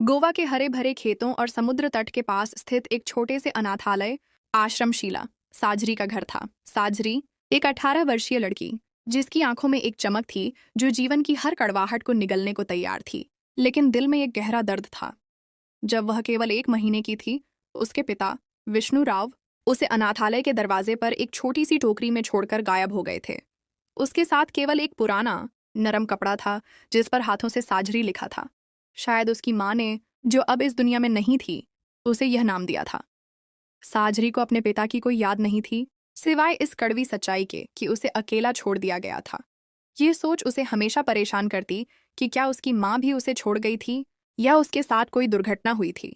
गोवा के हरे भरे खेतों और समुद्र तट के पास स्थित एक छोटे से अनाथालय आश्रमशिला साजरी का घर था। साजरी एक 18 वर्षीय लड़की, जिसकी आंखों में एक चमक थी जो जीवन की हर कड़वाहट को निगलने को तैयार थी। लेकिन दिल में एक गहरा दर्द था। जब वह केवल 1 महीने की थी, उसके पिता विष्णु राव उसे अनाथालय के दरवाजे पर एक छोटी सी टोकरी में छोड़कर गायब हो गए थे। उसके साथ केवल एक पुराना नरम कपड़ा था जिस पर हाथों से साजरी लिखा था। शायद उसकी माँ ने, जो अब इस दुनिया में नहीं थी, उसे यह नाम दिया था। साजरी को अपने पिता की कोई याद नहीं थी, सिवाय इस कड़वी सच्चाई के कि उसे अकेला छोड़ दिया गया था। ये सोच उसे हमेशा परेशान करती कि क्या उसकी माँ भी उसे छोड़ गई थी या उसके साथ कोई दुर्घटना हुई थी।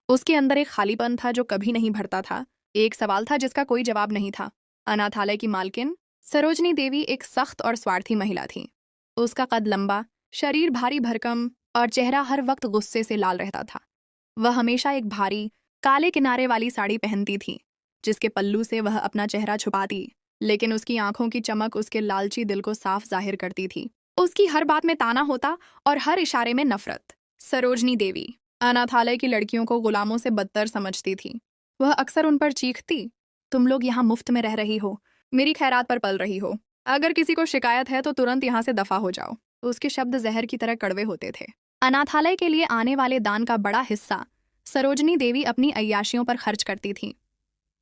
उसके अंदर एक खालीपन था जो कभी नहीं भरता था। एक सवाल था जिसका कोई जवाब नहीं था। अनाथालय की मालकिन सरोजनी देवी एक सख्त और स्वार्थी महिला थी। उसका कद लंबा, शरीर भारी भरकम और चेहरा हर वक्त गुस्से से लाल रहता था। वह हमेशा एक भारी काले किनारे वाली साड़ी पहनती थी, जिसके पल्लू से वह अपना चेहरा छुपाती, लेकिन उसकी आंखों की चमक उसके लालची दिल को साफ जाहिर करती थी। उसकी हर बात में ताना होता और हर इशारे में नफरत। सरोजनी देवी अनाथालय की लड़कियों को गुलामों से बदतर समझती थी। वह अक्सर उन पर चीखती, तुम लोग यहाँ मुफ्त में रह रही हो, मेरी खैरात पर पल रही हो। अगर किसी को शिकायत है तो तुरंत यहाँ से दफा हो जाओ। उसके शब्द जहर की तरह कड़वे होते थे। अनाथालय के लिए आने वाले दान का बड़ा हिस्सा सरोजनी देवी अपनी अय्याशियों पर खर्च करती थी।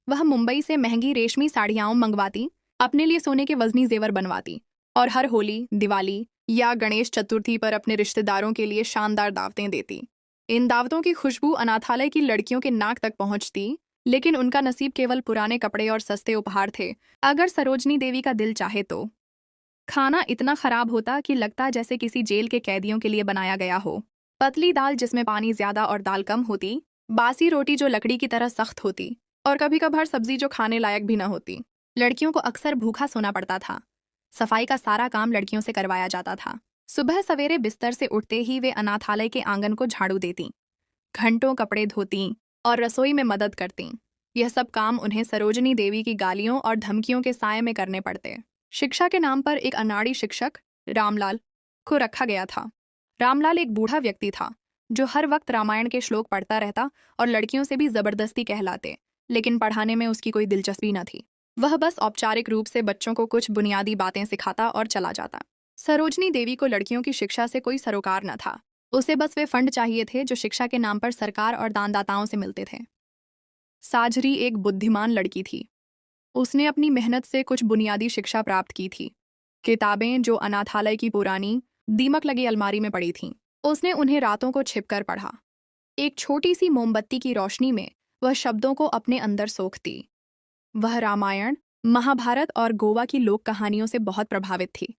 वह मुंबई से महंगी रेशमी साड़ियाँ मंगवाती, अपने लिए सोने के वजनी जेवर बनवाती और हर होली, दिवाली या गणेश चतुर्थी पर अपने रिश्तेदारों के लिए शानदार दावतें देती। इन दावतों की खुशबू अनाथालय की लड़कियों के नाक तक पहुंचती, लेकिन उनका नसीब केवल पुराने कपड़े और सस्ते उपहार थे। अगर सरोजनी देवी का दिल चाहे तो खाना इतना खराब होता कि लगता जैसे किसी जेल के कैदियों के लिए बनाया गया हो। पतली दाल जिसमें पानी ज्यादा और दाल कम होती, बासी रोटी जो लकड़ी की तरह सख्त होती, और कभी कभार सब्जी जो खाने लायक भी न होती। लड़कियों को अक्सर भूखा सोना पड़ता था। सफाई का सारा काम लड़कियों से करवाया जाता था। सुबह सवेरे बिस्तर से उठते ही वे अनाथालय के आंगन को झाड़ू देती, घंटों कपड़े धोती और रसोई में मदद करती। यह सब काम उन्हें सरोजनी देवी की गालियों और धमकियों के साए में करने पड़ते। शिक्षा के नाम पर एक अनाड़ी शिक्षक रामलाल को रखा गया था। रामलाल एक बूढ़ा व्यक्ति था जो हर वक्त रामायण के श्लोक पढ़ता रहता और लड़कियों से भी जबरदस्ती कहलाते, लेकिन पढ़ाने में उसकी कोई दिलचस्पी न थी। वह बस औपचारिक रूप से बच्चों को कुछ बुनियादी बातें सिखाता और चला जाता। सरोजनी देवी को लड़कियों की शिक्षा से कोई सरोकार न था। उसे बस वे फंड चाहिए थे जो शिक्षा के नाम पर सरकार और दानदाताओं से मिलते थे। साजरी एक बुद्धिमान लड़की थी। उसने अपनी मेहनत से कुछ बुनियादी शिक्षा प्राप्त की थी। किताबें जो अनाथालय की पुरानी दीमक लगी अलमारी में पड़ी थीं, उसने उन्हें रातों को छिपकर पढ़ा। एक छोटी सी मोमबत्ती की रोशनी में वह शब्दों को अपने अंदर सोखती। वह रामायण, महाभारत और गोवा की लोक कहानियों से बहुत प्रभावित थी।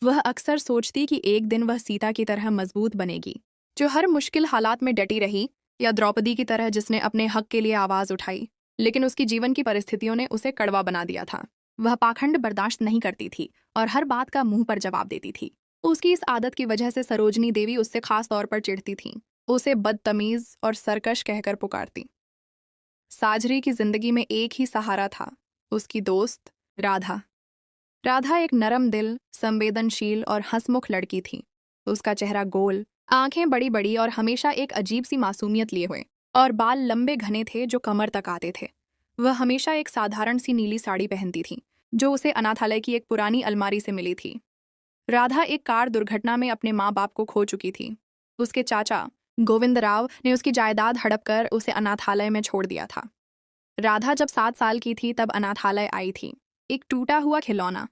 वह अक्सर सोचती कि एक दिन वह सीता की तरह मजबूत बनेगी, जो हर मुश्किल हालात में डटी रही, या द्रौपदी की तरह जिसने अपने हक के लिए आवाज उठाई। लेकिन उसकी जीवन की परिस्थितियों ने उसे कड़वा बना दिया था। वह पाखंड बर्दाश्त नहीं करती थी और हर बात का मुंह पर जवाब देती थी। उसकी इस आदत की वजह से सरोजनी देवी उससे खास तौर पर चिढ़ती थीं। उसे बदतमीज और सरकश कहकर पुकारती। साजरी की जिंदगी में एक ही सहारा था, उसकी दोस्त राधा। राधा एक नरम दिल, संवेदनशील और हंसमुख लड़की थी। उसका चेहरा गोल, आंखें बड़ी बड़ी और हमेशा एक अजीब सी मासूमियत लिए हुए, और बाल लंबे घने थे जो कमर तक आते थे। वह हमेशा एक साधारण सी नीली साड़ी पहनती थी जो उसे अनाथालय की एक पुरानी अलमारी से मिली थी। राधा एक कार दुर्घटना में अपने माँ बाप को खो चुकी थी। उसके चाचा गोविंद राव ने उसकी जायदाद हड़प कर उसे अनाथालय में छोड़ दिया था। राधा जब 7 साल की थी तब अनाथालय आई थी, एक टूटा हुआ खिलौना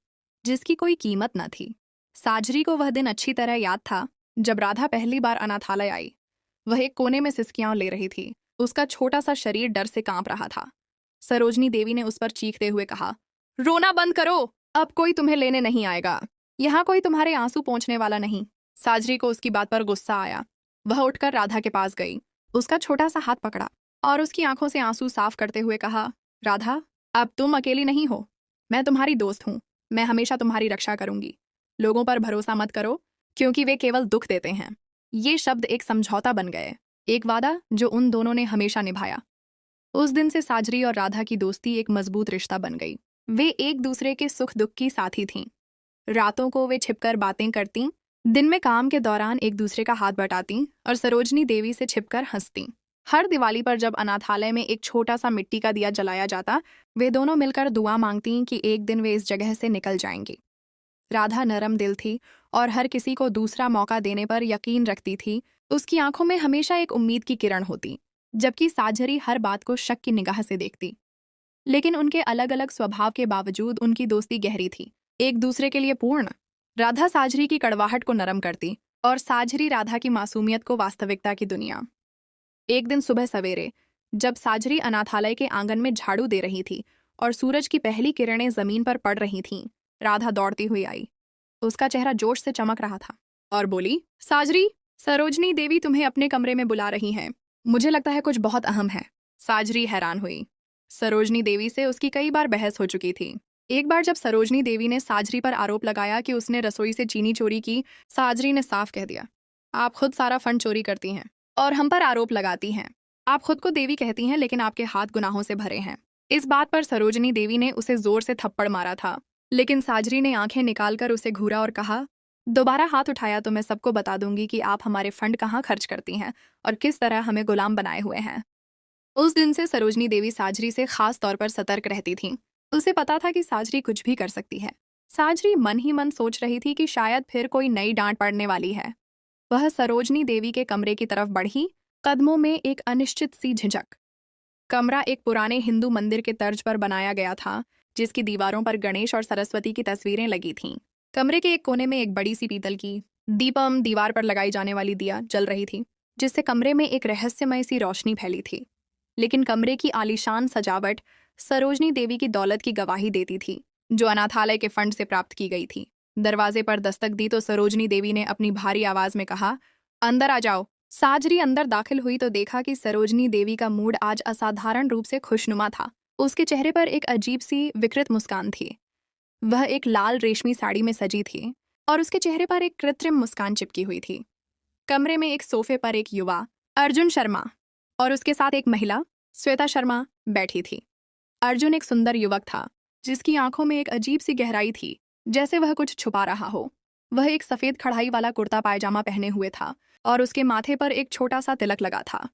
जिसकी कोई कीमत न थी। साजरी को वह दिन अच्छी तरह याद था जब राधा पहली बार अनाथालय आई। वह एक कोने में सिसकियां ले रही थी। उसका छोटा सा शरीर डर से कांप रहा था। सरोजनी देवी ने उस पर चीखते हुए कहा, रोना बंद करो, अब कोई तुम्हें लेने नहीं आएगा। यहाँ कोई तुम्हारे आंसू पोंछने वाला नहीं। साजरी को उसकी बात पर गुस्सा आया। वह उठकर राधा के पास गई, उसका छोटा सा हाथ पकड़ा और उसकी आंखों से आंसू साफ करते हुए कहा, राधा, अब तुम अकेली नहीं हो। मैं तुम्हारी दोस्त हूँ। मैं हमेशा तुम्हारी रक्षा करूंगी। लोगों पर भरोसा मत करो, क्योंकि वे केवल दुख देते हैं। ये शब्द एक समझौता बन गए, एक वादा जो उन दोनों ने हमेशा निभाया। उस दिन से साजरी और राधा की दोस्ती एक मजबूत रिश्ता बन गई। वे एक दूसरे के सुख दुख की साथी थीं। रातों को वे छिपकर बातें करतीं, दिन में काम के दौरान एक दूसरे का हाथ बटाती और सरोजनी देवी से छिपकर हंसती। हर दिवाली पर जब अनाथालय में एक छोटा सा मिट्टी का दिया जलाया जाता, वे दोनों मिलकर दुआ मांगती कि एक दिन वे इस जगह से निकल जाएंगी। राधा नरम दिल थी और हर किसी को दूसरा मौका देने पर यकीन रखती थी। उसकी आंखों में हमेशा एक उम्मीद की किरण होती, जबकि साझरी हर बात को शक की निगाह से देखती। लेकिन उनके अलग अलग स्वभाव के बावजूद उनकी दोस्ती गहरी थी, एक दूसरे के लिए पूर्ण। राधा साझरी की कड़वाहट को नरम करती और साझरी राधा की मासूमियत को वास्तविकता की दुनिया। एक दिन सुबह सवेरे, जब साझरी अनाथालय के आंगन में झाड़ू दे रही थी और सूरज की पहली किरणें जमीन पर पड़ रही थीं, राधा दौड़ती हुई आई। उसका चेहरा जोश से चमक रहा था और बोली, साझरी, सरोजनी देवी तुम्हें अपने कमरे में बुला रही हैं। मुझे लगता है कुछ बहुत अहम है। साझरी हैरान हुई। सरोजनी देवी से उसकी कई बार बहस हो चुकी थी। एक बार जब सरोजनी देवी ने साझरी पर आरोप लगाया कि उसने रसोई से चीनी चोरी की, साझरी ने साफ कह दिया, आप खुद सारा फंड चोरी करती हैं और हम पर आरोप लगाती हैं। आप खुद को देवी कहती हैं, लेकिन आपके हाथ गुनाहों से भरे हैं। इस बात पर सरोजनी देवी ने उसे जोर से थप्पड़ मारा था, लेकिन साझरी ने आंखें निकालकर उसे घूरा और कहा, दोबारा हाथ उठाया तो मैं सबको बता दूंगी कि आप हमारे फंड कहाँ खर्च करती हैं और किस तरह हमें गुलाम बनाए हुए हैं। उस दिन से सरोजनी देवी साझरी से खास तौर पर सतर्क रहती थीं। उसे पता था कि साझरी कुछ भी कर सकती है। साझरी मन ही मन सोच रही थी कि शायद फिर कोई नई डांट पड़ने वाली है। वह सरोजनी देवी के कमरे की तरफ बढ़ी, कदमों में एक अनिश्चित सी झिझक। कमरा एक पुराने हिंदू मंदिर के तर्ज पर बनाया गया था, जिसकी दीवारों पर गणेश और सरस्वती की तस्वीरें लगी थीं। कमरे के एक कोने में एक बड़ी सी पीतल की दीपम दीवार पर लगाई जाने वाली दिया जल रही थी, जिससे कमरे में एक रहस्यमय सी रोशनी फैली थी। लेकिन कमरे की आलीशान सजावट सरोजनी देवी की दौलत की गवाही देती थी, जो अनाथालय के फंड से प्राप्त की गई थी। दरवाजे पर दस्तक दी तो सरोजनी देवी ने अपनी भारी आवाज में कहा, अंदर आ जाओ। साझरी अंदर दाखिल हुई तो देखा कि सरोजनी देवी का मूड आज असाधारण रूप से खुशनुमा था। उसके चेहरे पर एक अजीब सी विकृत मुस्कान थी। वह एक लाल रेशमी साड़ी में सजी थी और उसके चेहरे पर एक कृत्रिम मुस्कान चिपकी हुई थी। कमरे में एक सोफे पर एक युवा, अर्जुन शर्मा, और उसके साथ एक महिला, श्वेता शर्मा, बैठी थी। अर्जुन एक सुंदर युवक था, जिसकी आंखों में एक अजीब सी गहराई थी, जैसे वह कुछ छुपा रहा हो। वह एक सफेद कढ़ाई वाला कुर्ता पायजामा पहने हुए था और उसके माथे पर एक छोटा सा तिलक लगा था।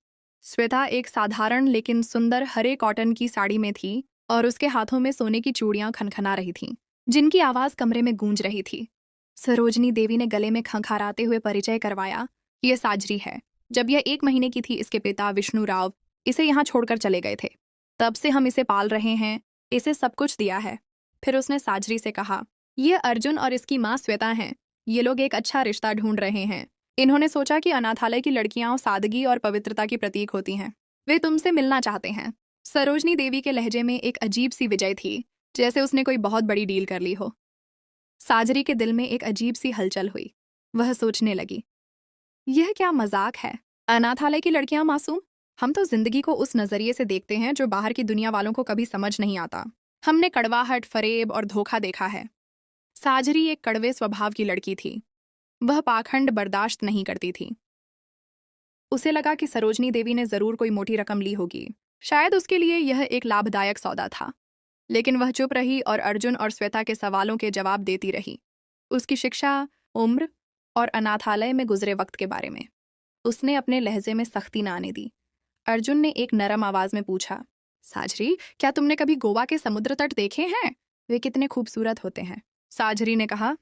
श्वेता एक साधारण लेकिन सुंदर हरे कॉटन की साड़ी में थी और उसके हाथों में सोने की चूड़ियां खनखना रही थीं, जिनकी आवाज कमरे में गूंज रही थी। सरोजनी देवी ने गले में खंखराते हुए परिचय करवाया, ये साझरी है। जब यह 1 महीने की थी, इसके पिता विष्णु राव इसे यहाँ छोड़कर चले गए थे। तब से हम इसे पाल रहे हैं, इसे सब कुछ दिया है। फिर उसने साझरी से कहा, ये अर्जुन और इसकी माँ श्वेता हैं। ये लोग एक अच्छा रिश्ता ढूंढ रहे हैं। इन्होंने सोचा कि अनाथालय की लड़कियां सादगी और पवित्रता की प्रतीक होती हैं। वे तुमसे मिलना चाहते हैं। सरोजनी देवी के लहजे में एक अजीब सी विजय थी, जैसे उसने कोई बहुत बड़ी डील कर ली हो। साझरी के दिल में एक अजीब सी हलचल हुई। वह सोचने लगी, यह क्या मजाक है? अनाथालय की लड़कियां मासूम? हम तो जिंदगी को उस नजरिए से देखते हैं जो बाहर की दुनिया वालों को कभी समझ नहीं आता। हमने कड़वाहट, फरेब और धोखा देखा है। साझरी एक कड़वे स्वभाव की लड़की थी। वह पाखंड बर्दाश्त नहीं करती थी। उसे लगा कि सरोजनी देवी ने जरूर कोई मोटी रकम ली होगी। शायद उसके लिए यह एक लाभदायक सौदा था। लेकिन वह चुप रही और अर्जुन और श्वेता के सवालों के जवाब देती रही। उसकी शिक्षा, उम्र और अनाथालय में गुजरे वक्त के बारे में। उसने अपने लहजे में सख्ती न आने दी। अर्जुन ने एक नरम आवाज में पूछा, साझरी, क्या तुमने कभी गोवा के समुद्र तट देखे हैं? वे कितने खूबसूरत होते हैं। साझरी ने कहा,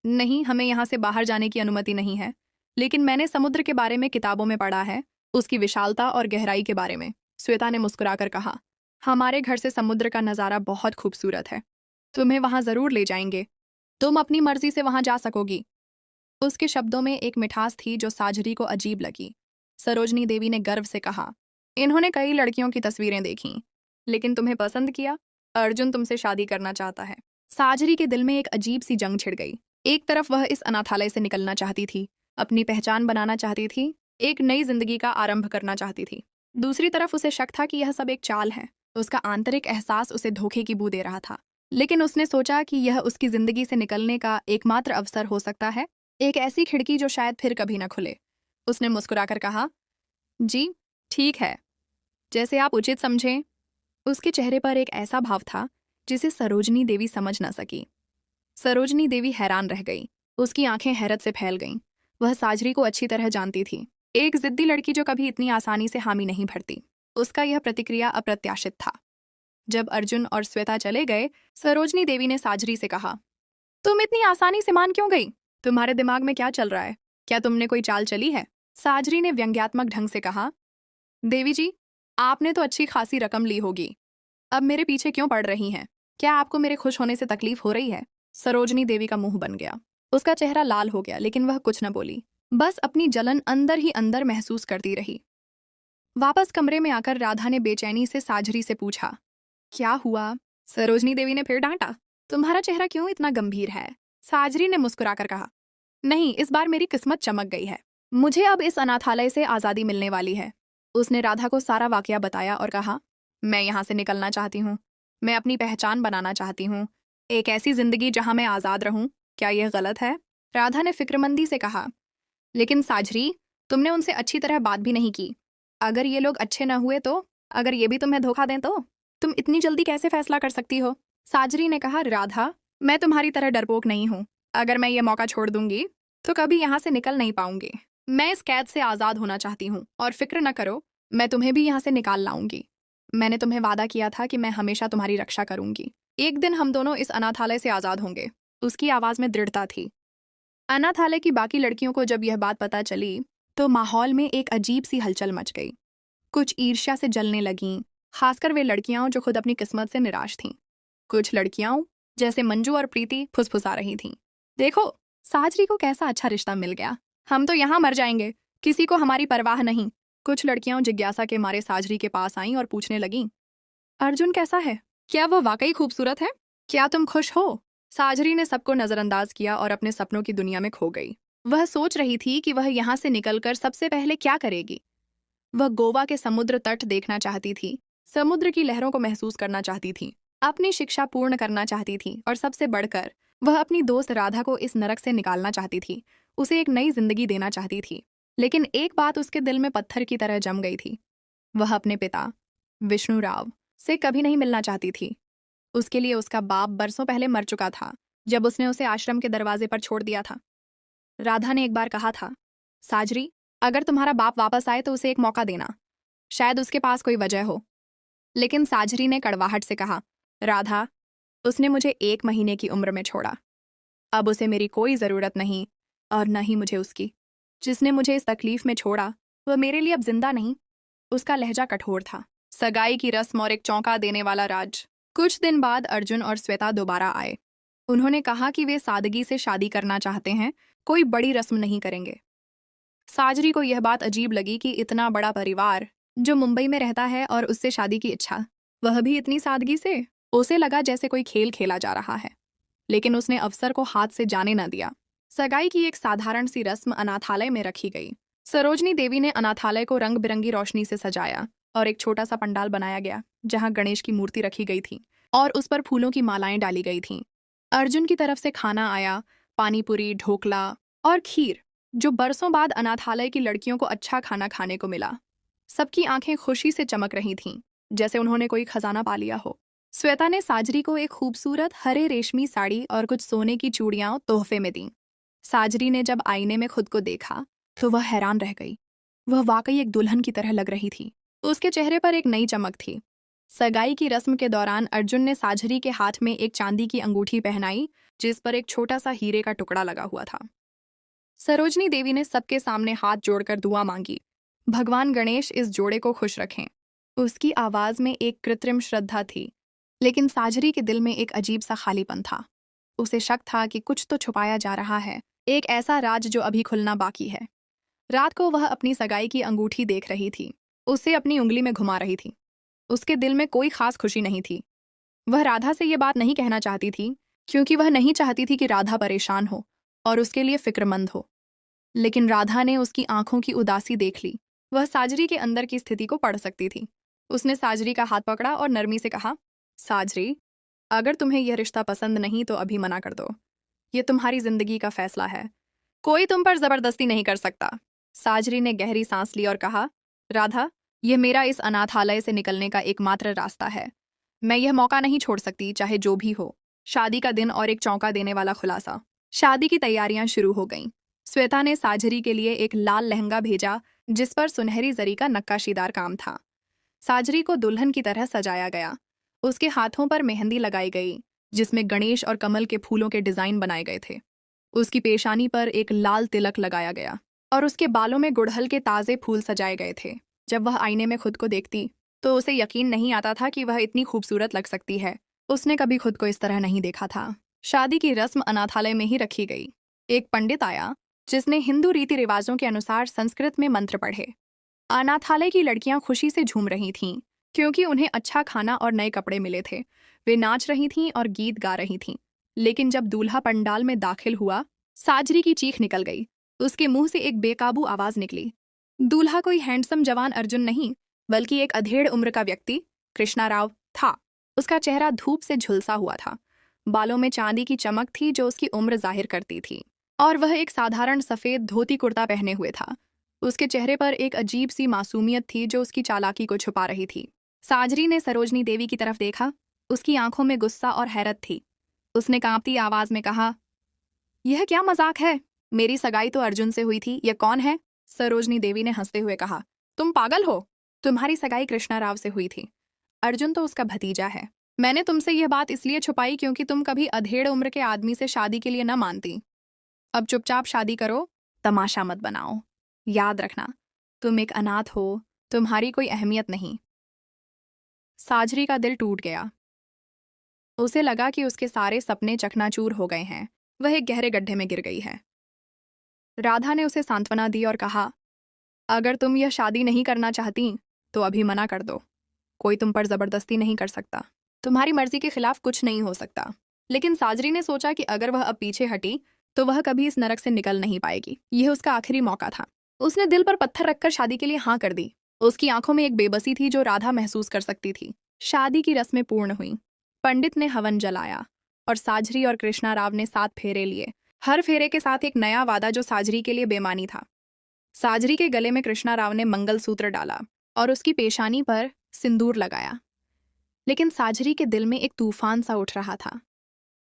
नहीं, हमें यहाँ से बाहर जाने की अनुमति नहीं है, लेकिन मैंने समुद्र के बारे में किताबों में पढ़ा है, उसकी विशालता और गहराई के बारे में। श्वेता ने मुस्कुराकर कहा, हमारे घर से समुद्र का नज़ारा बहुत खूबसूरत है। तुम्हें वहां जरूर ले जाएंगे। तुम अपनी मर्जी से वहां जा सकोगी। उसके शब्दों में एक मिठास थी जो साझरी को अजीब लगी। सरोजनी देवी ने गर्व से कहा, इन्होंने कई लड़कियों की तस्वीरें देखी, लेकिन तुम्हें पसंद किया। अर्जुन तुमसे शादी करना चाहता है। साझरी के दिल में एक अजीब सी जंग छिड़ गई। एक तरफ वह इस अनाथालय से निकलना चाहती थी, अपनी पहचान बनाना चाहती थी, एक नई जिंदगी का आरंभ करना चाहती थी। दूसरी तरफ उसे शक था कि यह सब एक चाल है। उसका आंतरिक एहसास उसे धोखे की बू दे रहा था। लेकिन उसने सोचा कि यह उसकी जिंदगी से निकलने का एकमात्र अवसर हो सकता है, एक ऐसी खिड़की जो शायद फिर कभी न खुले। उसने मुस्कुराकर कहा, जी ठीक है, जैसे आप उचित समझें। उसके चेहरे पर एक ऐसा भाव था जिसे सरोजनी देवी समझ न सकी। सरोजनी देवी हैरान रह गई। उसकी आंखें हैरत से फैल गईं। वह साजरी को अच्छी तरह जानती थी, एक जिद्दी लड़की जो कभी इतनी आसानी से हामी नहीं भरती। उसका यह प्रतिक्रिया अप्रत्याशित था। जब अर्जुन और श्वेता चले गए, सरोजनी देवी ने साजरी से कहा, तुम इतनी आसानी से मान क्यों गई? तुम्हारे दिमाग में क्या चल रहा है? क्या तुमने कोई चाल चली है? साजरी ने व्यंग्यात्मक ढंग से कहा, देवी जी, आपने तो अच्छी खासी रकम ली होगी, अब मेरे पीछे क्यों पड़ रही हैं? क्या आपको मेरे खुश होने से तकलीफ हो रही है? सरोजनी देवी का मुंह बन गया। उसका चेहरा लाल हो गया, लेकिन वह कुछ न बोली, बस अपनी जलन अंदर ही अंदर महसूस करती रही। वापस कमरे में आकर राधा ने बेचैनी से साजरी से पूछा, क्या हुआ? सरोजनी देवी ने फिर डांटा, तुम्हारा चेहरा क्यों इतना गंभीर है? साजरी ने मुस्कुराकर कहा, नहीं, इस बार मेरी किस्मत चमक गई है। मुझे अब इस अनाथालय से आज़ादी मिलने वाली है। उसने राधा को सारा वाकया बताया और कहा, मैं यहाँ से निकलना चाहती हूँ। मैं अपनी पहचान बनाना चाहती हूँ, एक ऐसी जिंदगी जहाँ मैं आज़ाद रहूँ। क्या यह गलत है? राधा ने फिक्रमंदी से कहा, लेकिन साजरी, तुमने उनसे अच्छी तरह बात भी नहीं की। अगर ये लोग अच्छे न हुए तो? अगर ये भी तुम्हें धोखा दें तो? तुम इतनी जल्दी कैसे फैसला कर सकती हो? साजरी ने कहा, राधा, मैं तुम्हारी तरह डरपोक नहीं हूँ। अगर मैं ये मौका छोड़ दूंगी तो कभी यहाँ से निकल नहीं पाऊंगी। मैं इस कैद से आज़ाद होना चाहती हूँ, और फिक्र न करो, मैं तुम्हें भी यहाँ से निकाल लाऊंगी। मैंने तुम्हें वादा किया था कि मैं हमेशा तुम्हारी रक्षा करूंगी। एक दिन हम दोनों इस अनाथालय से आज़ाद होंगे। उसकी आवाज़ में दृढ़ता थी। अनाथालय की बाकी लड़कियों को जब यह बात पता चली तो माहौल में एक अजीब सी हलचल मच गई। कुछ ईर्ष्या से जलने लगीं, खासकर वे लड़कियां जो खुद अपनी किस्मत से निराश थीं। कुछ लड़कियां जैसे मंजू और प्रीति फुसफुसा रही थीं, देखो, साजरी को कैसा अच्छा रिश्ता मिल गया, हम तो यहाँ मर जाएंगे, किसी को हमारी परवाह नहीं। कुछ लड़कियां जिज्ञासा के मारे साजरी के पास आईं और पूछने लगीं, अर्जुन कैसा है? क्या वह वाकई खूबसूरत है? क्या तुम खुश हो? साजरी ने सबको नजरअंदाज किया और अपने सपनों की दुनिया में खो गई। वह सोच रही थी कि वह यहाँ से निकलकर सबसे पहले क्या करेगी। वह गोवा के समुद्र तट देखना चाहती थी, समुद्र की लहरों को महसूस करना चाहती थी, अपनी शिक्षा पूर्ण करना चाहती थी, और सबसे बढ़कर वह अपनी दोस्त राधा को इस नरक से निकालना चाहती थी, उसे एक नई जिंदगी देना चाहती थी। लेकिन एक बात उसके दिल में पत्थर की तरह जम गई थी। वह अपने पिता विष्णु राव से कभी नहीं मिलना चाहती थी। उसके लिए उसका बाप बरसों पहले मर चुका था, जब उसने उसे आश्रम के दरवाजे पर छोड़ दिया था। राधा ने एक बार कहा था, साजरी, अगर तुम्हारा बाप वापस आए तो उसे एक मौका देना, शायद उसके पास कोई वजह हो। लेकिन साजरी ने कड़वाहट से कहा, राधा, उसने मुझे 1 महीने की उम्र में छोड़ा। अब उसे मेरी कोई ज़रूरत नहीं, और न ही मुझे उसकी। जिसने मुझे इस तकलीफ में छोड़ा वह मेरे लिए अब जिंदा नहीं। उसका लहजा कठोर था, सगाई की रस्म और एक चौंका देने वाला राज। कुछ दिन बाद अर्जुन और श्वेता दोबारा आए। उन्होंने कहा कि वे सादगी से शादी करना चाहते हैं, कोई बड़ी रस्म नहीं करेंगे। साजरी को यह बात अजीब लगी कि इतना बड़ा परिवार जो मुंबई में रहता है और उससे शादी की इच्छा, वह भी इतनी सादगी से। उसे लगा जैसे कोई खेल खेला जा रहा है, लेकिन उसने अवसर को हाथ से जाने न दिया। सगाई की एक साधारण सी रस्म अनाथालय में रखी गई। सरोजनी देवी ने अनाथालय को रंग बिरंगी रोशनी से सजाया और एक छोटा सा पंडाल बनाया गया जहां गणेश की मूर्ति रखी गई थी और उस पर फूलों की मालाएं डाली गई थीं। अर्जुन की तरफ से खाना आया, पानी पूरी, ढोकला और खीर, जो बरसों बाद अनाथालय की लड़कियों को अच्छा खाना खाने को मिला। सबकी आंखें खुशी से चमक रही थीं, जैसे उन्होंने कोई खजाना पा लिया हो। श्वेता ने साजरी को एक खूबसूरत हरे रेशमी साड़ी और कुछ सोने की चूड़ियां तोहफे में दीं। साजरी ने जब आईने में खुद को देखा तो वह हैरान रह गई। वह वाकई एक दुल्हन की तरह लग रही थी। उसके चेहरे पर एक नई चमक थी। सगाई की रस्म के दौरान अर्जुन ने साजरी के हाथ में एक चांदी की अंगूठी पहनाई, जिस पर एक छोटा सा हीरे का टुकड़ा लगा हुआ था। सरोजनी देवी ने सबके सामने हाथ जोड़कर दुआ मांगी, भगवान गणेश इस जोड़े को खुश रखें। उसकी आवाज में एक कृत्रिम श्रद्धा थी, लेकिन साजरी के दिल में एक अजीब सा खालीपन था। उसे शक था कि कुछ तो छुपाया जा रहा है, एक ऐसा राज जो अभी खुलना बाकी है। रात को वह अपनी सगाई की अंगूठी देख रही थी, उसे अपनी उंगली में घुमा रही थी। उसके दिल में कोई खास खुशी नहीं थी। वह राधा से ये बात नहीं कहना चाहती थी, क्योंकि वह नहीं चाहती थी कि राधा परेशान हो और उसके लिए फिक्रमंद हो। लेकिन राधा ने उसकी आंखों की उदासी देख ली। वह साजरी के अंदर की स्थिति को पढ़ सकती थी। उसने साजरी का हाथ पकड़ा और नरमी से कहा, साजरी, अगर तुम्हें यह रिश्ता पसंद नहीं तो अभी मना कर दो। ये तुम्हारी जिंदगी का फैसला है, कोई तुम पर जबरदस्ती नहीं कर सकता। साजरी ने गहरी सांस ली और कहा, राधा, यह मेरा इस अनाथालय से निकलने का एकमात्र रास्ता है। मैं यह मौका नहीं छोड़ सकती, चाहे जो भी हो। शादी का दिन और एक चौंका देने वाला खुलासा। शादी की तैयारियां शुरू हो गईं। श्वेता ने साझरी के लिए एक लाल लहंगा भेजा जिस पर सुनहरी जरी का नक्काशीदार काम था। साझरी को दुल्हन की तरह सजाया गया। उसके हाथों पर मेहंदी लगाई गई जिसमें गणेश और कमल के फूलों के डिजाइन बनाए गए थे। उसकी पेशानी पर एक लाल तिलक लगाया गया और उसके बालों में गुड़हल के ताजे फूल सजाए गए थे। जब वह आईने में खुद को देखती तो उसे यकीन नहीं आता था कि वह इतनी खूबसूरत लग सकती है। उसने कभी खुद को इस तरह नहीं देखा था। शादी की रस्म अनाथालय में ही रखी गई। एक पंडित आया जिसने हिंदू रीति रिवाजों के अनुसार संस्कृत में मंत्र पढ़े। अनाथालय की लड़कियां खुशी से झूम रही थीं क्योंकि उन्हें अच्छा खाना और नए कपड़े मिले थे। वे नाच रही थीं और गीत गा रही थीं। लेकिन जब दूल्हा पंडाल में दाखिल हुआ, साजरी की चीख निकल गई। उसके मुंह से एक बेकाबू आवाज निकली। दूल्हा कोई हैंडसम जवान अर्जुन नहीं, बल्कि एक अधेड़ उम्र का व्यक्ति कृष्णा राव था। उसका चेहरा धूप से झुलसा हुआ था। बालों में चांदी की चमक थी जो उसकी उम्र जाहिर करती थी, और वह एक साधारण सफेद धोती कुर्ता पहने हुए था। उसके चेहरे पर एक अजीब सी मासूमियत थी जो उसकी चालाकी को छुपा रही थी। साजरी ने सरोजनी देवी की तरफ देखा। उसकी आंखों में गुस्सा और हैरत थी। उसने कांपती आवाज में कहा, यह क्या मजाक है? मेरी सगाई तो अर्जुन से हुई थी, यह कौन है? सरोजनी देवी ने हंसते हुए कहा, तुम पागल हो? तुम्हारी सगाई कृष्णा राव से हुई थी। अर्जुन तो उसका भतीजा है। मैंने तुमसे यह बात इसलिए छुपाई क्योंकि तुम कभी अधेड़ उम्र के आदमी से शादी के लिए न मानती। अब चुपचाप शादी करो, तमाशा मत बनाओ। याद रखना, तुम एक अनाथ हो, तुम्हारी कोई अहमियत नहीं। साजरी का दिल टूट गया। उसे लगा कि उसके सारे सपने चकनाचूर हो गए हैं। वह एक गहरे गड्ढे में गिर गई है। राधा ने उसे सांत्वना दी और कहा, अगर तुम यह शादी नहीं करना चाहती तो अभी मना कर दो। कोई तुम पर जबरदस्ती नहीं कर सकता। तुम्हारी मर्जी के खिलाफ कुछ नहीं हो सकता। लेकिन साजरी ने सोचा कि अगर वह अब पीछे हटी तो वह कभी इस नरक से निकल नहीं पाएगी। यह उसका आखिरी मौका था। उसने दिल पर पत्थर रखकर शादी के लिए हाँ कर दी। उसकी आंखों में एक बेबसी थी जो राधा महसूस कर सकती थी। शादी की रस्में पूर्ण हुई। पंडित ने हवन जलाया और साजरी और कृष्णा राव ने 7 फेरे लिए। हर फेरे के साथ एक नया वादा जो साजरी के लिए बेमानी था। साजरी के गले में कृष्णा राव ने मंगलसूत्र डाला और उसकी पेशानी पर सिंदूर लगाया। लेकिन साजरी के दिल में एक तूफान सा उठ रहा था।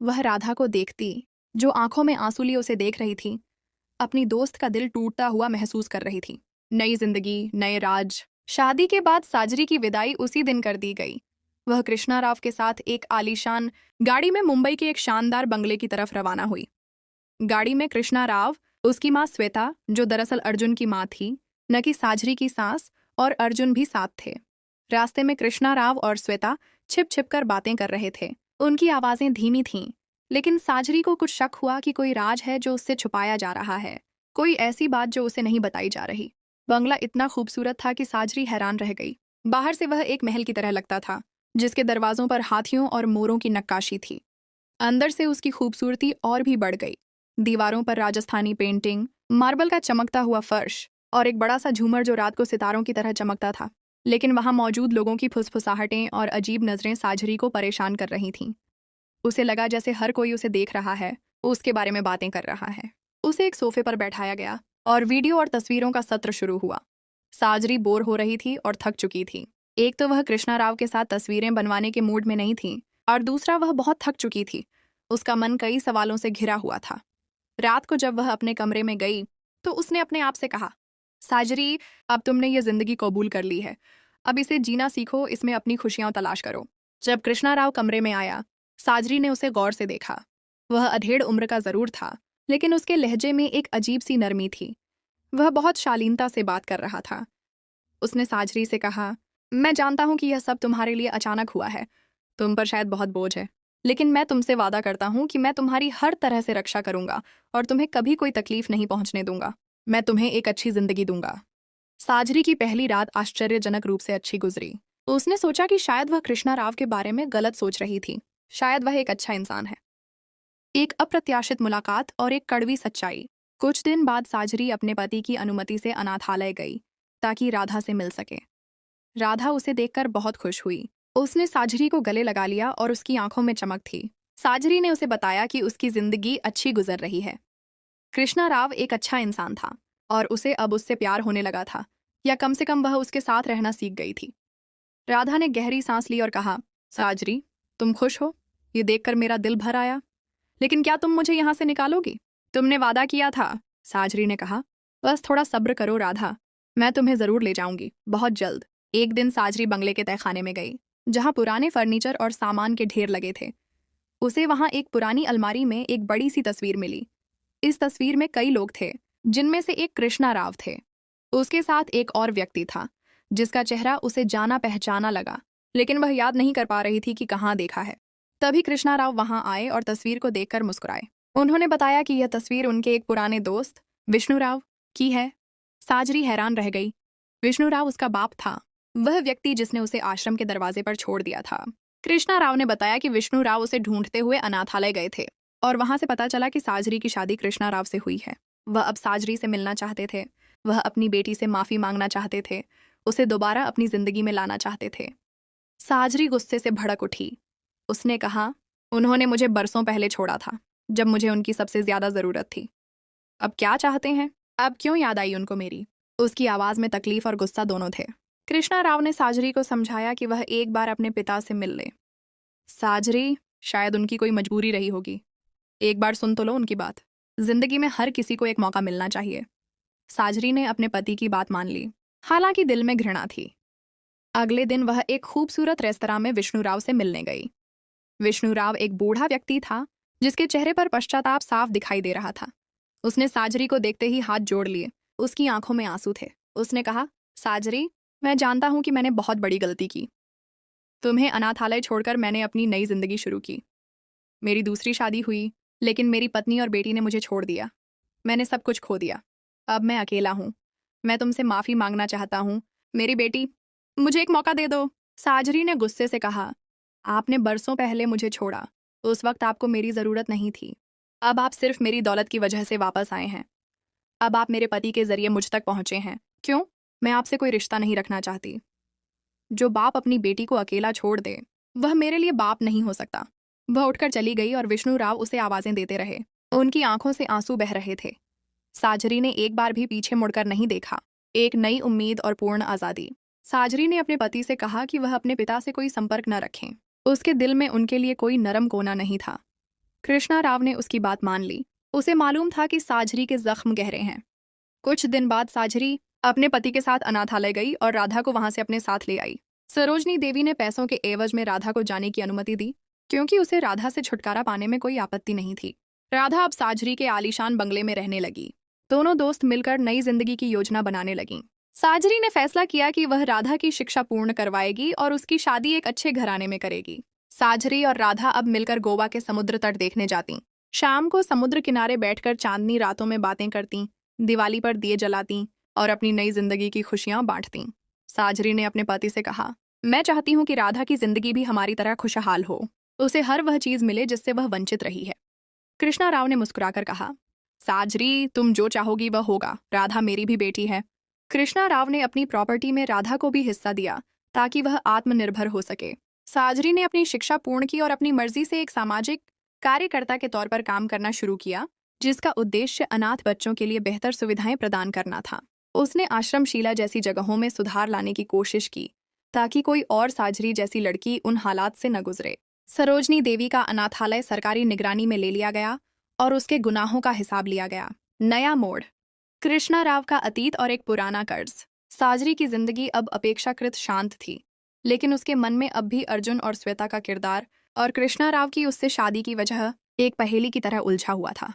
वह राधा को देखती जो आंखों में आंसू लिए उसे देख रही थी। अपनी दोस्त का दिल टूटता हुआ महसूस कर रही थी। नई जिंदगी, नए राज। शादी के बाद साजरी की विदाई उसी दिन कर दी गई। वह कृष्णा राव के साथ एक आलीशान गाड़ी में मुंबई के एक शानदार बंगले की तरफ रवाना हुई। गाड़ी में कृष्णा राव, उसकी माँ श्वेता जो दरअसल अर्जुन की माँ थी, न कि साजरी की सास, और अर्जुन भी साथ थे। रास्ते में कृष्णा राव और श्वेता छिप छिप कर बातें कर रहे थे। उनकी आवाजें धीमी थीं, लेकिन साजरी को कुछ शक हुआ कि कोई राज है जो उससे छुपाया जा रहा है, कोई ऐसी बात जो उसे नहीं बताई जा रही। बंगला इतना खूबसूरत था कि साजरी हैरान रह गई। बाहर से वह एक महल की तरह लगता था जिसके दरवाजों पर हाथियों और मोरों की नक्काशी थी। अंदर से उसकी खूबसूरती और भी बढ़ गई। दीवारों पर राजस्थानी पेंटिंग, मार्बल का चमकता हुआ फर्श और एक बड़ा सा झूमर जो रात को सितारों की तरह चमकता था। लेकिन वहां मौजूद लोगों की फुसफुसाहटें और अजीब नजरें साजरी को परेशान कर रही थीं। उसे लगा जैसे हर कोई उसे देख रहा है, उसके बारे में बातें कर रहा है। उसे एक सोफे पर बैठाया गया और वीडियो और तस्वीरों का सत्र शुरू हुआ। साजरी बोर हो रही थी और थक चुकी थी। एक तो वह कृष्णा राव के साथ तस्वीरें बनवाने के मूड में नहीं थी, और दूसरा वह बहुत थक चुकी थी। उसका मन कई सवालों से घिरा हुआ था। रात को जब वह अपने कमरे में गई तो उसने अपने आप से कहा, साजरी, अब तुमने ये जिंदगी कबूल कर ली है। अब इसे जीना सीखो, इसमें अपनी खुशियां तलाश करो। जब कृष्णा राव कमरे में आया, साजरी ने उसे गौर से देखा। वह अधेड़ उम्र का जरूर था, लेकिन उसके लहजे में एक अजीब सी नरमी थी। वह बहुत शालीनता से बात कर रहा था। उसने साजरी से कहा, मैं जानता हूं कि यह सब तुम्हारे लिए अचानक हुआ है। तुम पर शायद बहुत बोझ है, लेकिन मैं तुमसे वादा करता हूं कि मैं तुम्हारी हर तरह से रक्षा करूंगा और तुम्हें कभी कोई तकलीफ नहीं पहुंचने दूंगा। मैं तुम्हें एक अच्छी जिंदगी दूंगा। साजरी की पहली रात आश्चर्यजनक रूप से अच्छी गुजरी। उसने सोचा कि शायद वह कृष्णा राव के बारे में गलत सोच रही थी। शायद वह एक अच्छा इंसान है। एक अप्रत्याशित मुलाकात और एक कड़वी सच्चाई। कुछ दिन बाद साजरी अपने पति की अनुमति से अनाथालय गई ताकि राधा से मिल सके। राधा उसे देखकर बहुत खुश हुई। उसने साजरी को गले लगा लिया और उसकी आंखों में चमक थी। साजरी ने उसे बताया कि उसकी जिंदगी अच्छी गुजर रही है। कृष्णा राव एक अच्छा इंसान था और उसे अब उससे प्यार होने लगा था, या कम से कम वह उसके साथ रहना सीख गई थी। राधा ने गहरी सांस ली और कहा, साजरी, तुम खुश हो? ये देखकर मेरा दिल भर आया। लेकिन क्या तुम मुझे यहाँ से निकालोगी? तुमने वादा किया था, साजरी ने कहा। बस थोड़ा सब्र करो राधा, मैं तुम्हें जरूर ले जाऊंगी, बहुत जल्द। एक दिन साजरी बंगले के तहखाने में गई, जहाँ पुराने फर्नीचर और सामान के ढेर लगे थे। उसे वहां एक पुरानी अलमारी में एक बड़ी सी तस्वीर मिली। इस तस्वीर में कई लोग थे, जिनमें से एक कृष्णा राव थे। उसके साथ एक और व्यक्ति था, जिसका चेहरा उसे जाना पहचाना लगा, लेकिन वह याद नहीं कर पा रही थी कि कहाँ देखा है। तभी कृष्णा राव वहां आए और तस्वीर को देखकर मुस्कुराए। उन्होंने बताया कि यह तस्वीर उनके एक पुराने दोस्त विष्णु राव की है। साजरी हैरान रह गई। विष्णु राव उसका बाप था, वह व्यक्ति जिसने उसे आश्रम के दरवाजे पर छोड़ दिया था। कृष्णा राव ने बताया कि विष्णु राव उसे ढूंढते हुए अनाथालय गए थे और वहां से पता चला कि साजरी की शादी कृष्णा राव से हुई है। वह अब साजरी से मिलना चाहते थे, वह अपनी बेटी से माफी मांगना चाहते थे, उसे दोबारा अपनी जिंदगी में लाना चाहते थे। साजरी गुस्से से भड़क उठी। उसने कहा, उन्होंने मुझे बरसों पहले छोड़ा था, जब मुझे उनकी सबसे ज्यादा जरूरत थी। अब क्या चाहते हैं? अब क्यों याद आई उनको मेरी? उसकी आवाज में तकलीफ और गुस्सा दोनों थे। कृष्णा राव ने साजरी को समझाया कि वह एक बार अपने पिता से मिल ले। साजरी, शायद उनकी कोई मजबूरी रही होगी, एक बार सुन तो लो उनकी बात। जिंदगी में हर किसी को एक मौका मिलना चाहिए। साजरी ने अपने पति की बात मान ली, हालांकि दिल में घृणा थी। अगले दिन वह एक खूबसूरत रेस्तरां में विष्णु राव से मिलने गई। विष्णु राव एक बूढ़ा व्यक्ति था, जिसके चेहरे पर पश्चाताप साफ दिखाई दे रहा था। उसने साजरी को देखते ही हाथ जोड़ लिए, उसकी आंखों में आंसू थे। उसने कहा, साजरी, मैं जानता हूं कि मैंने बहुत बड़ी गलती की। तुम्हें अनाथालय छोड़कर मैंने अपनी नई जिंदगी शुरू की। मेरी दूसरी शादी हुई, लेकिन मेरी पत्नी और बेटी ने मुझे छोड़ दिया। मैंने सब कुछ खो दिया। अब मैं अकेला हूं। मैं तुमसे माफी मांगना चाहता हूं। मेरी बेटी, मुझे एक मौका दे दो। साजरी ने गुस्से से कहा, आपने बरसों पहले मुझे छोड़ा, उस वक्त आपको मेरी जरूरत नहीं थी। अब आप सिर्फ मेरी दौलत की वजह से वापस आए हैं। अब आप मेरे पति के जरिए मुझ तक पहुंचे हैं। क्यों? मैं आपसे कोई रिश्ता नहीं रखना चाहती। जो बाप अपनी बेटी को अकेला छोड़ दे, वह मेरे लिए बाप नहीं हो सकता। वह उठकर चली गई और विष्णु राव उसे आवाजें देते रहे। उनकी आंखों से आंसू बह रहे थे। साजरी ने एक बार भी पीछे मुड़कर नहीं देखा। एक नई उम्मीद और पूर्ण आजादी। साजरी ने अपने पति से कहा कि वह अपने पिता से कोई संपर्क न रखें। उसके दिल में उनके लिए कोई नरम कोना नहीं था। कृष्णा राव ने उसकी बात मान ली। उसे मालूम था कि साजरी के जख्म गहरे हैं। कुछ दिन बाद साजरी अपने पति के साथ अनाथालय गई और राधा को वहां से अपने साथ ले आई। सरोजनी देवी ने पैसों के एवज में राधा को जाने की अनुमति दी, क्योंकि उसे राधा से छुटकारा पाने में कोई आपत्ति नहीं थी। राधा अब साजरी के आलीशान बंगले में रहने लगी। दोनों दोस्त मिलकर नई जिंदगी की योजना बनाने लगीं। साजरी ने फैसला किया कि वह राधा की शिक्षा पूर्ण करवाएगी और उसकी शादी एक अच्छे घराने में करेगी। साजरी और राधा अब मिलकर गोवा के समुद्र तट देखने जाती। शाम को समुद्र किनारे बैठकर चांदनी रातों में बातें करती, दिवाली पर दिए जलाती और अपनी नई जिंदगी की खुशियां बांटती। साजरी ने अपने पति से कहा, मैं चाहती हूँ कि राधा की जिंदगी भी हमारी तरह खुशहाल हो, उसे हर वह चीज मिले जिससे वह वंचित रही है। कृष्णा राव ने मुस्कुराकर कहा, साजरी, तुम जो चाहोगी वह होगा। राधा मेरी भी बेटी है। कृष्णा राव ने अपनी प्रॉपर्टी में राधा को भी हिस्सा दिया, ताकि वह आत्मनिर्भर हो सके। साजरी ने अपनी शिक्षा पूर्ण की और अपनी मर्जी से एक सामाजिक कार्यकर्ता के तौर पर काम करना शुरू किया, जिसका उद्देश्य अनाथ बच्चों के लिए बेहतर सुविधाएं प्रदान करना था। उसने आश्रमशीला जैसी जगहों में सुधार लाने की कोशिश की, ताकि कोई और साजरी जैसी लड़की उन हालात से न गुजरे। सरोजनी देवी का अनाथालय सरकारी निगरानी में ले लिया गया और उसके गुनाहों का हिसाब लिया गया। नया मोड़। कृष्णा राव का अतीत और एक पुराना कर्ज। साजरी की जिंदगी अब अपेक्षाकृत शांत थी, लेकिन उसके मन में अब भी अर्जुन और श्वेता का किरदार और कृष्णा राव की उससे शादी की वजह एक पहेली की तरह उलझा हुआ था।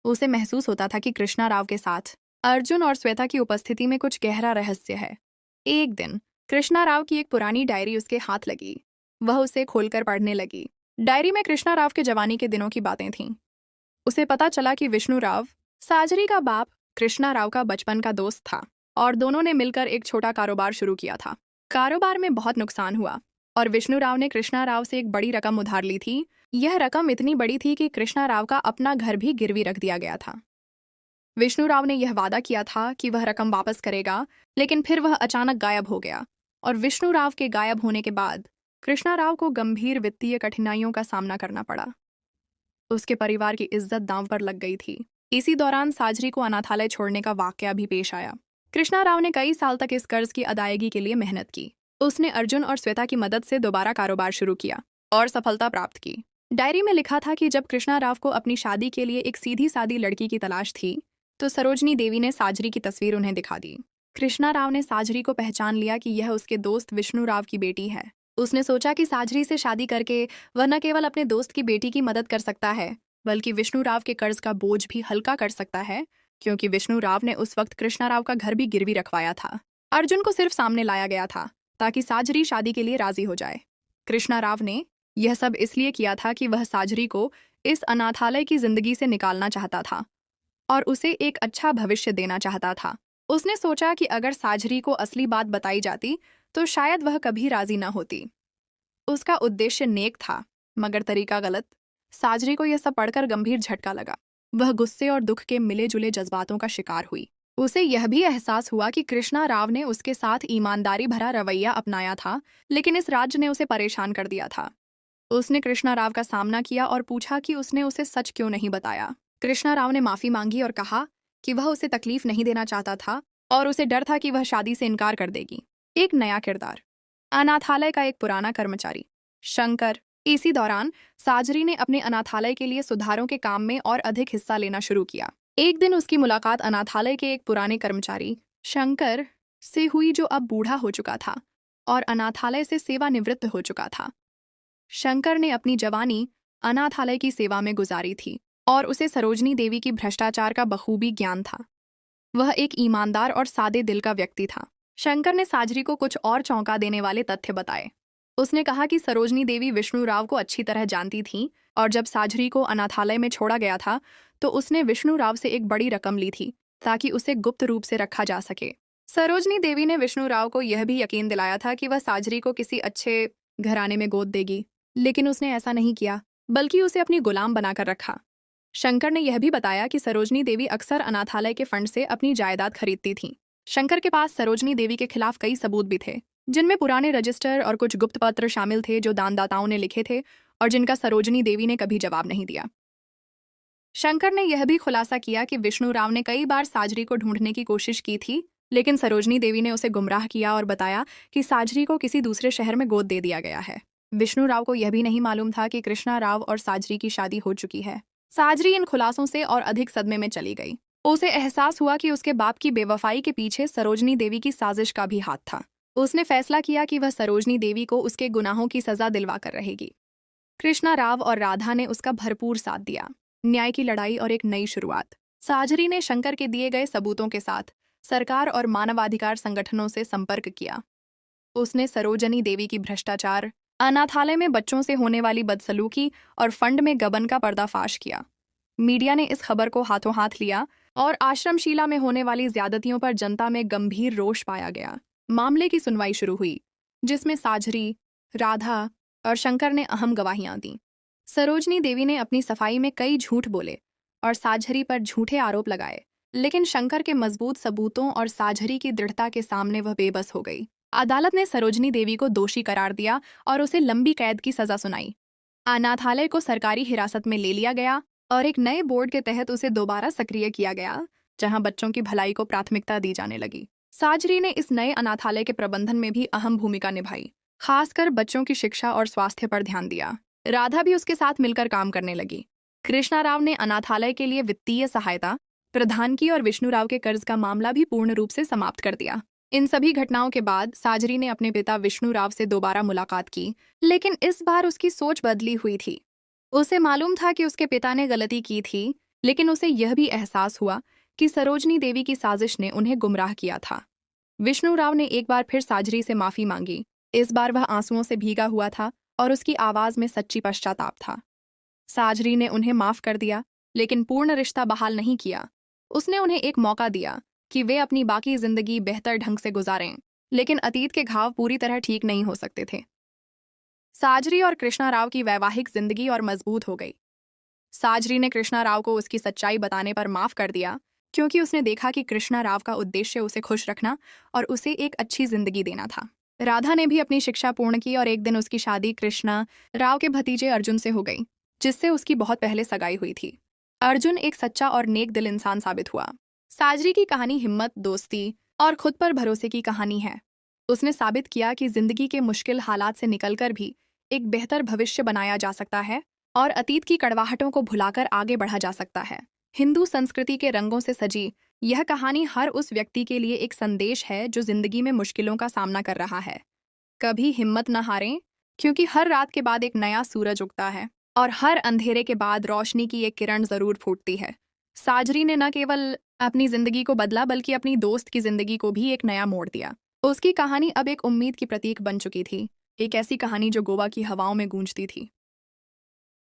उसे महसूस होता था कि कृष्णा राव के साथ अर्जुन और श्वेता की उपस्थिति में कुछ गहरा रहस्य है। एक दिन कृष्णा राव की एक पुरानी डायरी उसके हाथ लगी। वह उसे खोलकर पढ़ने लगी। डायरी में कृष्णा राव के जवानी के दिनों की बातें थीं। उसे पता चला कि विष्णु राव, साजरी का बाप, कृष्णा राव का बचपन का दोस्त था और दोनों ने मिलकर एक छोटा कारोबार शुरू किया था। कारोबार में बहुत नुकसान हुआ और विष्णु राव ने कृष्णा राव से एक बड़ी रकम उधार ली थी। यह रकम इतनी बड़ी थी कि कृष्णा राव का अपना घर भी गिरवी रख दिया गया था। विष्णु राव ने यह वादा किया था कि वह रकम वापस करेगा, लेकिन फिर वह अचानक गायब हो गया और विष्णु राव के गायब होने के बाद कृष्णा राव को गंभीर वित्तीय कठिनाइयों का सामना करना पड़ा। उसके परिवार की इज्जत दांव पर लग गई थी। इसी दौरान साजरी को अनाथालय छोड़ने का वाकया भी पेश आया। कृष्णा राव ने कई साल तक इस कर्ज की अदायगी के लिए मेहनत की। उसने अर्जुन और श्वेता की मदद से दोबारा कारोबार शुरू किया और सफलता प्राप्त की। डायरी में लिखा था कि जब कृष्णा राव को अपनी शादी के लिए एक सीधी सादी लड़की की तलाश थी तो सरोजनी देवी ने साजरी की तस्वीर उन्हें दिखा दी। कृष्णा राव ने साजरी को पहचान लिया कि यह उसके दोस्त विष्णु राव की बेटी है। उसने सोचा कि साजरी से शादी करके वह न केवल अपने दोस्त की बेटी की मदद कर सकता है बल्कि विष्णु राव के कर्ज का बोझ भी हल्का कर सकता है, क्योंकि विष्णु राव ने उस वक्त कृष्णा राव का घर भी गिरवी रखवाया था। अर्जुन को सिर्फ सामने लाया गया था ताकि साजरी शादी के लिए राजी हो जाए। कृष्णा राव ने यह सब इसलिए किया था कि वह साजरी को इस अनाथालय की जिंदगी से निकालना चाहता था और उसे एक अच्छा भविष्य देना चाहता था। उसने सोचा कि अगर साजरी को असली बात बताई जाती तो शायद वह कभी राजी न होती। उसका उद्देश्य नेक था मगर तरीका गलत। साजरी को यह सब पढ़कर गंभीर झटका लगा। वह गुस्से और दुख के मिले जुले जज्बातों का शिकार हुई। उसे यह भी एहसास हुआ कि कृष्णा राव ने उसके साथ ईमानदारी भरा रवैया अपनाया था, लेकिन इस राज्य ने उसे परेशान कर दिया था। उसने कृष्णा राव का सामना किया और पूछा कि उसने उसे सच क्यों नहीं बताया। कृष्णा राव ने माफी मांगी और कहा कि वह उसे तकलीफ नहीं देना चाहता था और उसे डर था कि वह शादी से इनकार कर देगी। एक नया किरदार, अनाथालय का एक पुराना कर्मचारी शंकर। इसी दौरान साजरी ने अपने अनाथालय के लिए सुधारों के काम में और अधिक हिस्सा लेना शुरू किया। एक दिन उसकी मुलाकात अनाथालय के एक पुराने कर्मचारी शंकर से हुई जो अब बूढ़ा हो चुका था और अनाथालय से सेवानिवृत्त हो चुका था। शंकर ने अपनी जवानी अनाथालय की सेवा में गुजारी थी और उसे सरोजनी देवी की भ्रष्टाचार का बखूबी ज्ञान था। वह एक ईमानदार और सादे दिल का व्यक्ति था। शंकर ने साजरी को कुछ और चौंका देने वाले तथ्य बताए। उसने कहा कि सरोजनी देवी विष्णु राव को अच्छी तरह जानती थी और जब साजरी को अनाथालय में छोड़ा गया था तो उसने विष्णु राव से एक बड़ी रकम ली थी ताकि उसे गुप्त रूप से रखा जा सके। सरोजनी देवी ने विष्णु राव को यह भी यकीन दिलाया था कि वह साजरी को किसी अच्छे घराने में गोद देगी, लेकिन उसने ऐसा नहीं किया बल्कि उसे अपनी गुलाम बनाकर रखा। शंकर ने यह भी बताया कि सरोजनी देवी अक्सर अनाथालय के फंड से अपनी जायदाद खरीदती थीं। शंकर के पास सरोजनी देवी के खिलाफ कई सबूत भी थे, जिनमें पुराने रजिस्टर और कुछ गुप्त पत्र शामिल थे जो दानदाताओं ने लिखे थे और जिनका सरोजनी देवी ने कभी जवाब नहीं दिया। शंकर ने यह भी खुलासा किया कि विष्णु राव ने कई बार साजरी को ढूंढने की कोशिश की थी, लेकिन सरोजनी देवी ने उसे गुमराह किया और बताया कि साजरी को किसी दूसरे शहर में गोद दे दिया गया है। विष्णु राव को यह भी नहीं मालूम था कि कृष्णा राव और साजरी की शादी हो चुकी है। साजरी इन खुलासों से और अधिक सदमे में चली गई। उसे एहसास हुआ कि उसके बाप की बेवफाई के पीछे सरोजनी देवी की साजिश का भी हाथ था। उसने फैसला किया कि वह सरोजनी देवी को उसके गुनाहों की सजा दिलवाकर रहेगी। कृष्णा राव और राधा ने उसका भरपूर साथ दिया। न्याय की लड़ाई और एक नई शुरुआत। साजरी ने शंकर के दिए गए सबूतों के साथ सरकार और मानवाधिकार संगठनों से संपर्क किया। उसने सरोजनी देवी की भ्रष्टाचार, अनाथालय में बच्चों से होने वाली बदसलूकी और फंड में गबन का पर्दाफाश किया। मीडिया ने इस खबर को हाथों हाथ लिया और आश्रमशीला में होने वाली ज्यादतियों पर जनता में गंभीर रोष पाया गया। मामले की सुनवाई शुरू हुई, जिसमें साजरी, राधा और शंकर ने अहम गवाहियां दी। सरोजनी देवी ने अपनी सफाई में कई झूठ बोले और साझरी पर झूठे आरोप लगाए, लेकिन शंकर के मजबूत सबूतों और साझरी की दृढ़ता के सामने वह बेबस हो गई। अदालत ने सरोजनी देवी को दोषी करार दिया और उसे लंबी कैद की सजा सुनाई। अनाथालय को सरकारी हिरासत में ले लिया गया और एक नए बोर्ड के तहत उसे दोबारा सक्रिय किया गया, जहां बच्चों की भलाई को प्राथमिकता दी जाने लगी। साजरी ने इस नए अनाथालय के प्रबंधन में भी अहम भूमिका निभाई, खासकर बच्चों की शिक्षा और स्वास्थ्य पर ध्यान दिया। राधा भी उसके साथ मिलकर काम करने लगी। कृष्णा राव ने अनाथालय के लिए वित्तीय सहायता प्रदान की और विष्णु राव के कर्ज का मामला भी पूर्ण रूप से समाप्त कर दिया। इन सभी घटनाओं के बाद साजरी ने अपने पिता विष्णु राव से दोबारा मुलाकात की, लेकिन इस बार उसकी सोच बदली हुई थी। उसे मालूम था कि उसके पिता ने गलती की थी, लेकिन उसे यह भी एहसास हुआ कि सरोजनी देवी की साजिश ने उन्हें गुमराह किया था। विष्णु राव ने एक बार फिर साजरी से माफी मांगी। इस बार वह आंसुओं से भीगा हुआ था और उसकी आवाज में सच्ची पश्चाताप था। साजरी ने उन्हें माफ कर दिया, लेकिन पूर्ण रिश्ता बहाल नहीं किया। उसने उन्हें एक मौका दिया कि वे अपनी बाकी जिंदगी बेहतर ढंग से गुजारें, लेकिन अतीत के घाव पूरी तरह ठीक नहीं हो सकते थे। साजरी और कृष्णा राव की वैवाहिक जिंदगी और मजबूत हो गई। साजरी ने कृष्णा राव को उसकी सच्चाई बताने पर माफ कर दिया, क्योंकि उसने देखा कि कृष्णा राव का उद्देश्य उसे खुश रखना और उसे एक अच्छी जिंदगी देना था। राधा ने भी अपनी शिक्षा पूर्ण की और एक दिन उसकी शादी कृष्णा राव के भतीजे अर्जुन से हो गई, जिससे उसकी बहुत पहले सगाई हुई थी। अर्जुन एक सच्चा और नेक दिल इंसान साबित हुआ। साजरी की कहानी हिम्मत, दोस्ती और खुद पर भरोसे की कहानी है। उसने साबित किया कि जिंदगी के मुश्किल हालात से निकलकर भी एक बेहतर भविष्य बनाया जा सकता है और अतीत की कड़वाहटों को भुलाकर आगे बढ़ा जा सकता है। हिंदू संस्कृति के रंगों से सजी यह कहानी हर उस व्यक्ति के लिए एक संदेश है जो जिंदगी में मुश्किलों का सामना कर रहा है। कभी हिम्मत न हारें, क्योंकि हर रात के बाद एक नया सूरज उगता है और हर अंधेरे के बाद रोशनी की एक किरण जरूर फूटती है। साजरी ने न केवल अपनी जिंदगी को बदला बल्कि अपनी दोस्त की जिंदगी को भी एक नया मोड़ दिया। उसकी कहानी अब एक उम्मीद की प्रतीक बन चुकी थी, एक ऐसी कहानी जो गोवा की हवाओं में गूंजती थी।